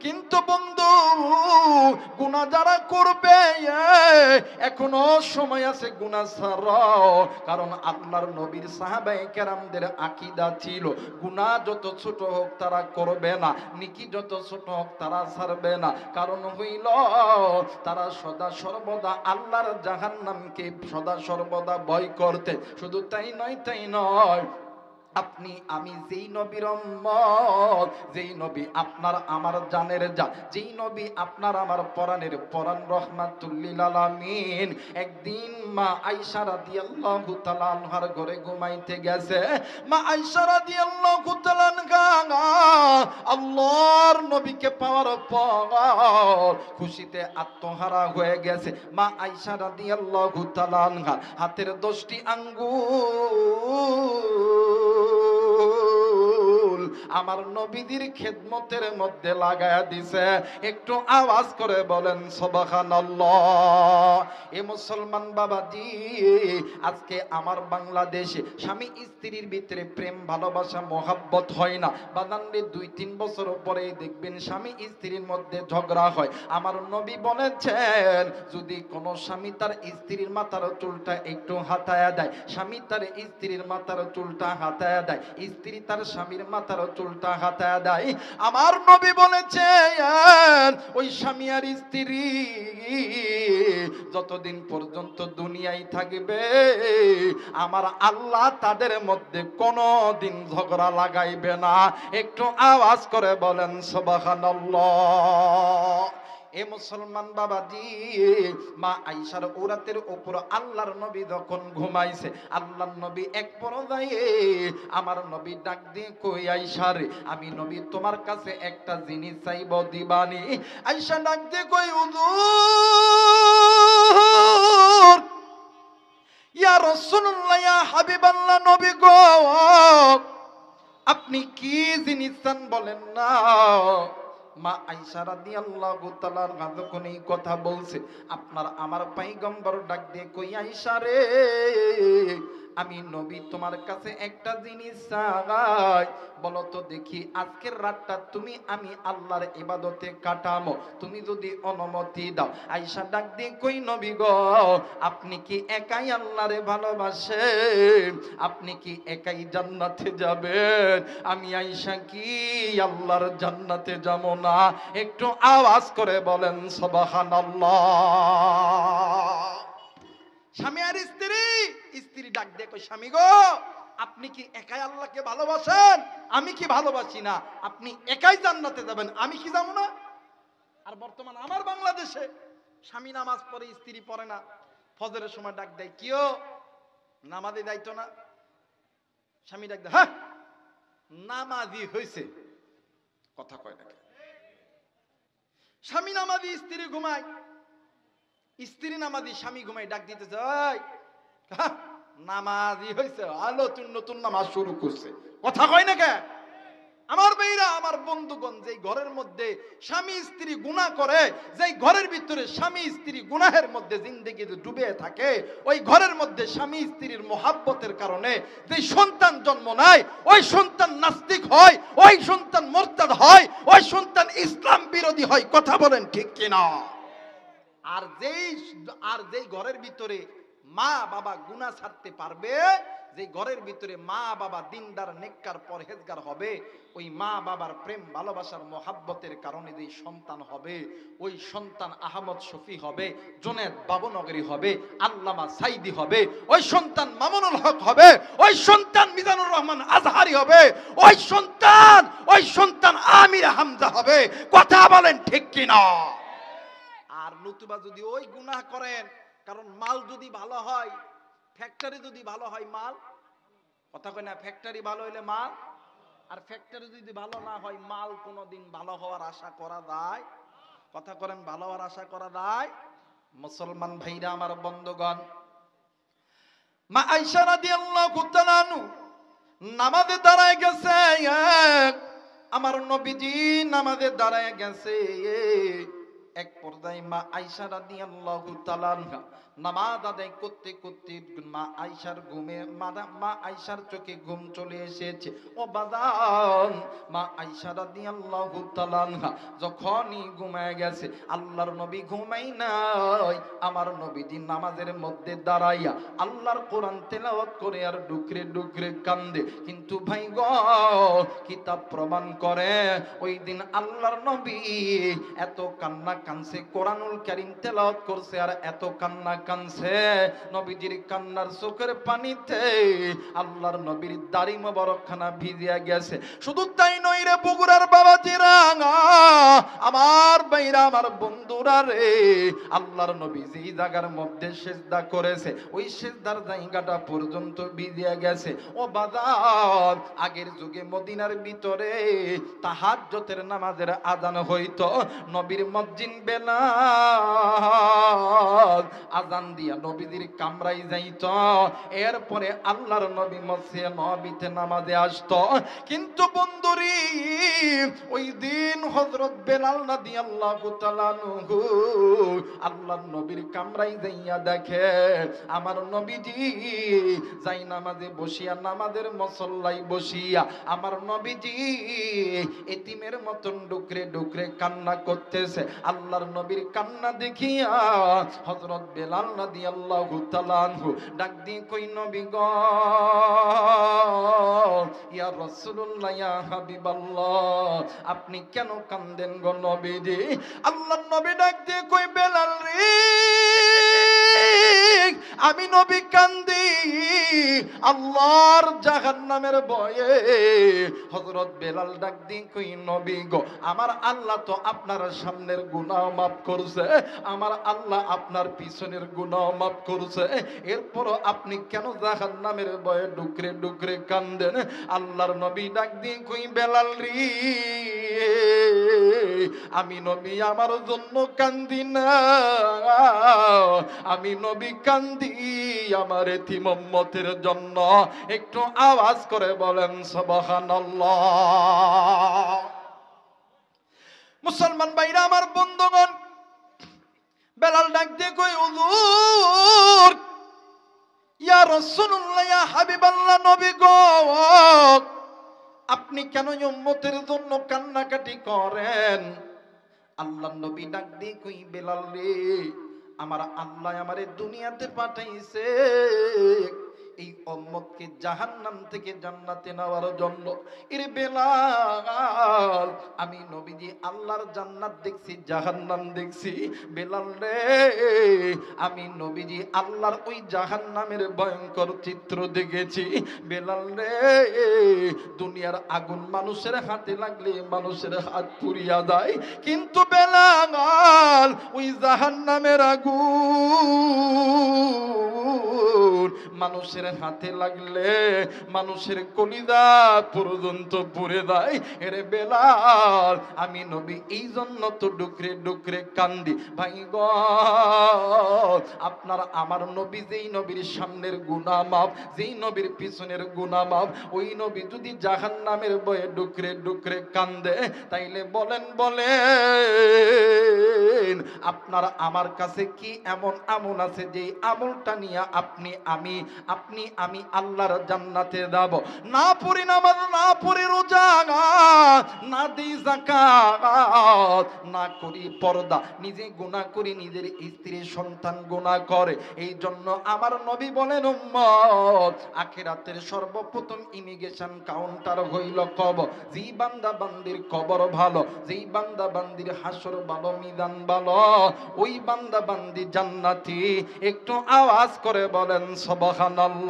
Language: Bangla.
কিন্তু বন্ধু গুনাহ যারা করবে এখনো সময় আছে গুনাহ ছাড়াও। কারণ আল্লাহর নবীর সাহাবায়ে কেরামদের আকীদা ছিল গুনাহ যত ছোট হোক তারা করবে না, নেকি যত ছোট হোক তারা ছাড়বে না। কারণ হইল তারা সদা সর্বদা আল্লাহর জাহান্নামকে সদা সর্বদা ভয় করতে। শুধু তাই নয়, আপনি আমি যেই নবীর উম্মত, যেই নবী আপনার আমার জানের জান, যেই নবী আপনার আমার পরাণের পরাণ রহমাতুল লিল আলামিন, একদিন মা আয়েশা রাদিয়াল্লাহু তাআলা আনহার ঘরে ঘুমাইতে গেছে। মা আয়েশা রাদিয়াল্লাহু তাআলা আনহা আল্লাহর নবীকে পাওয়ার পর খুশিতে আত্মহারা হয়ে গেছে। মা আয়েশা রাদিয়াল্লাহু তাআলা আনহা হাতের 10টি আঙ্গুল আমার নবীজির খেদমতের মধ্যে লাগায়া দিছে। একটু আওয়াজ করে বলেন সুবহানাল্লাহ। এ মুসলমান বাবাজি, আজকে আমার বাংলাদেশে স্বামী স্ত্রীর ভিতরে প্রেম ভালোবাসা মহাব্বত হয় না। বাদানরে 2-3 বছর পরেই দেখবেন স্বামী স্ত্রীর মধ্যে ঝগড়া হয়। আমার নবী বলেছেন যদি কোনো স্বামী তার স্ত্রীর মাথার চুলটা একটু হাতায়া দেয়, স্বামী তার স্ত্রীর মাথার চুলটা হাতায়া দেয়, স্ত্রী তার স্বামীর মাথার চুলটা হাতায়া দেয়, আমার নবী বলেছেন ওই স্বামী আর স্ত্রী যতদিন পর্যন্ত দুনিয়ায় থাকবে আমার আল্লাহ তাদের মধ্যে কোনো দিন ঝগড়া লাগাইবে না। একটু আওয়াজ করে বলেন সুবহানাল্লাহ। এ মুসলমান বাবাজি, মা আয়েশার উরাতের উপর আল্লাহর নবী যখন ঘুমাইছে, আল্লাহর নবী এক পর্যায়ে আমার নবী ডাক দিয়ে কই আয়েশা রে, আমি নবী তোমার কাছে একটা জিনিস চাইব দিবানি? আয়েশা ডাক দিয়ে কই হুজুর, ইয়া রাসূলুল্লাহ, ইয়া হাবিবাল্লাহ, নবী গো আপনি কি জিনিস চান বলেন না। মা আয়েশা রাদিয়াল্লাহু তাআলা যখন এই কথা বলছে, আপনার আমার পয়গম্বর ডাক দিয়ে কই আয়েশা রে, আমি নবী তোমার কাছে একটা জিনিস চাই, বলো তো দেখি আজকের রাতটা তুমি আমি আল্লাহর ইবাদতে কাটামো, তুমি যদি অনুমতি দাও। আয়েশা ডাক দিয়ে কই নবী গো আপনি কি একাই আল্লাহরে ভালোবাসেন? আপনি কি একাই জান্নাতে যাবেন? আমি আয়েশা কি আল্লাহর জান্নাতে যাব না? একটু আওয়াজ করে বলেন সুবহানাল্লাহ। স্বামী আর স্ত্রী, স্ত্রী ডাক দিয়ে কই স্বামী গো আপনি কি একাই আল্লাহকে ভালোবাসেন? আমি কি ভালোবাসি না? আপনি একাই জান্নাতে যাবেন, আমি কি যাব না? আর বর্তমান আমার বাংলাদেশে স্বামী নামাজ পড়ে স্ত্রী পড়ে না, ফজরের সময় ডাক দেয় কিও নামাজে যাইতো না, স্বামী ডাক দেয় হ্যাঁ নামাজি হয়েছে, কথা কয় না। স্বামী নামাজি স্ত্রী ঘুমায়, স্ত্রী নামাজি স্বামী ঘুমায়, ডাক দিতেছে নামাজি হয়েছে, নতুন নতুন নামাজ শুরু করছে, কথা কয় না কে? আমার ভাইরা, আমার বন্ধুগণ, যেই ঘরের মধ্যে স্বামী স্ত্রী গুনাহ করে, যেই ঘরের ভিতরে স্বামী স্ত্রী গুনাহের মধ্যে জিন্দেগি ডুবে থাকে, ওই ঘরের মধ্যে স্বামী স্ত্রীর মহাব্বতের কারণে যে সন্তান জন্ম নেয়, ওই সন্তান নাস্তিক হয়, ওই সন্তান মুরতাদ হয়, ওই সন্তান ইসলাম বিরোধী হয়, কথা বলেন ঠিক কিনা? আর যেই ঘরের ভিতরে মা বাবা গুনাহ ছাড়তে পারবে, যে ঘরের ভিতরে মা বাবা দিনদার নেককার পরহেজগার হবে, ওই মা বাবার প্রেম ভালোবাসার মহাব্বতের কারণে যে সন্তান হবে, ওই সন্তান আহমদ শফি হবে, জুনেদ বাবুনগরী হবে, আল্লামা সাইদি হবে, ওই সন্তান মামুনুল হক হবে, ওই সন্তান মিজানুর রহমান আজহারি হবে, ওই সন্তান আমির হামজা হবে, কথা বলেন ঠিক কিনা? আর নতুবা যদি ওই গুনাহ করেন, কারণ মাল যদি ভালো হয়, ফ্যাক্টরি যদি ভালো হয় মাল, কথা কয় না, ফ্যাক্টরি ভালো হইলে মাল, আর ফ্যাক্টরি যদি ভালো না হয় মাল কোনোদিন ভালো হওয়ার আশা করা যায়? কথা করেন, ভালো হওয়ার আশা করা যায়? মুসলমান ভাইরা আমার বন্ধুগণ, মা আয়েশা রাদিয়াল্লাহু তাআলা নামাজে দাঁড়ায় গেছে, আমার নবীজি নামাজে দাঁড়ায় গেছে, এক পর্যায়ে মা আয়েশা রাদিয়াল্লাহু তাআলা নামাজ আদায় করতে করতে মা আয়েশার মা আয়েশার চোখে ঘুম চলে এসেছে। ও বাজান, মা আয়েশা রাদিয়াল্লাহু তাআলা আনহা যখনই ঘুমায় গেছে, আল্লাহর নবী ঘুমাই নাই, আমার নবীজি নামাজের মধ্যে দাঁড়াইয়া আল্লাহর কোরআন তেলাওয়াত করে আর ডুকরে ডুকরে কান্দে। কিন্তু ভাই গো, কিতাব প্রমাণ করে ওই দিন আল্লাহর নবী এত কান্না কানছে, কোরআনুল কারীম তেলাওয়াত করছে আর এত কান্না কানছে, নবীজির কান্নার চোখের পানিতে আল্লাহর নবীর দাড়ি মোবারকখানা ভিজিয়া গেছে। শুধু তাই নয় রে বগুড়ার বাবাজিরা, আমার ভাইরা, আমার বন্ধুরা রে, আল্লাহর নবী যেই জায়গার মধ্যে সিজদা করেছে ওই সিজদার জায়গাটা পর্যন্ত ভিজিয়া গেছে। ও বাজার, আগের যুগে মদিনার ভিতরে তাহাজ্জুদের নামাজের আযান হইতো, নবীর মুয়াজ্জিন বেলাল আযান দিয়া নবীজির কামরায় যাইত, এরপরে আল্লাহর নবী মসজিদে নববীতে নামাজে আসতো। কিন্তু বন্ধুরি, ওই দিন হযরত বেলাল রাদিয়াল্লাহু তাআলা আনহু আল্লাহর নবীর কামরায় যাইয়া দেখে আমার নবীজি যাই নামাজে বসিয়া, নামাজের মুসল্লায় বসিয়া আমার নবীজি এতিমের মতন ডুকরে ডুকরে কান্না করতেছে। আল্লাহর নবীর কান্না দেখিয়া হযরত বেলাল রাদিয়াল্লাহু তাআলা আনহু ডাক দিয়ে কই, নবী গো, ইয়া রাসূলুল্লাহ, ইয়া হাবিবাল্লাহ, আপনি কেন কান্দেন গো নবীজি? আল্লাহর নবী ডাক দিয়ে কই, বেলাল রে, আমি নবী কান্দি আল্লাহর জাহান্নামের ভয়ে। হযরত বেলাল ডাক দিয়ে কই, নবী গো, আমার আল্লাহ তো আপনার সামনের গুনাহ মাফ করছে, আমার আল্লাহ আপনার পিছনের গুনাহ মাফ করছে, এরপরও আপনি কেন জাহান্নামের ভয়ে ডুকরে ডুকরে কান্দেন? আল্লাহর নবী ডাক দিয়ে কই, বেলাল রে, আমি নবী আমার জন্য কান্দি না, আমি নবী কান্দি আমার এতিম উম্মতের জন্য। একটু আওয়াজ করে বলেন সুবহানাল্লাহ। মুসলমান ভাইরা, আমার বন্ধুগণ, বেলাল ডাক দিয়ে কই, হুজুর, ইয়া রাসূলুল্লাহ, ইয়া হাবিবাল্লাহ, নবী গো, আপনি কেন উম্মতের জন্য কান্নাকাটি করেন? আল্লাহর নবী ডাক দিয়ে কই, বেলাল রে, আমার আল্লাহ আমারে দুনিয়াতে পাঠাইছে এই উম্মতকে জাহান্নাম থেকে জান্নাতে নেওয়ার জন্য। এরে বেলাল, আমি নবীজি আল্লাহর জান্নাত দেখছি, জাহান্নাম দেখছি। বেলাল রে, আমি নবীজি আল্লাহর ওই জাহান্নামের ভয়ঙ্কর চিত্র দেখেছি। বেলাল রে, দুনিয়ার আগুন মানুষের হাতে লাগলে মানুষের হাত পুড়িয়া যায়, কিন্তু বেলাল ওই জাহান্নামের আগুন মানুষের হাতে লাগলে মানুষের কলিজা পর্যন্ত পুড়ে যায়। এরে বেলাল, আমি নবী এই জন্য তো ডুকরে ডুকরে কান্দি। ভাই গো, আপনার আমার নবী যেই নবীর সামনের গুনাহ মাফ, যেই নবীর পিছনের গুনাহ মাফ, ওই নবী যদি জাহান্নামের ভয়ে ডুকরে ডুকরে কান্দে, তাইলে বলেন বলেন আপনার আমার কাছে কি এমন আমল আছে যে আমলটা নিয়ে আপনি আমি আল্লাহর জান্নাতে যাব? না পড়ি নামাজ, না পড়ি রোজা, না দিই যাকাত, না করি পর্দা, নিজে গুনাহ করি, নিজের স্ত্রী সন্তান গুনাহ করে, এই জন্য আমার নবী বলেন, উম্মত, আখিরাতের সর্বপ্রথম ইমিগ্রেশন কাউন্টার হইল কবর। যেই বান্দা বান্দির কবর ভালো, যেই বান্দা বান্দির হাসর ভালো, মিজান ভালো, ওই বান্দা বান্দি জান্নাতি। একটু আওয়াজ করে বলেন সুবহানাল্লাহ।